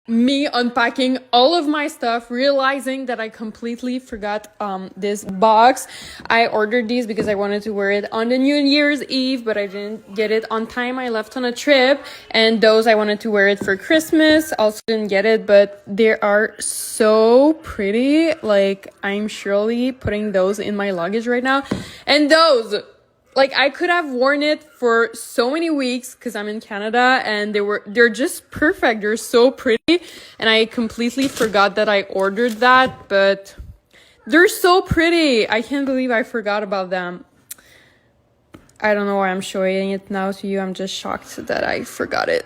me unpacking all of my stuff, realizing that I completely forgot this box. I ordered these because I wanted to wear it on the New Year's Eve, but I didn't get it on time. I left on a trip, and those I wanted to wear it for Christmas. Also didn't get it, but they are so pretty. Like, I'm surely putting those in my luggage right now. And those, like, I could have worn it for so many weeks because I'm in Canada, and they're just perfect. They're so pretty, and I completely forgot that I ordered that, but they're so pretty. I can't believe I forgot about them. I don't know why I'm showing it now to you. I'm just shocked that I forgot it.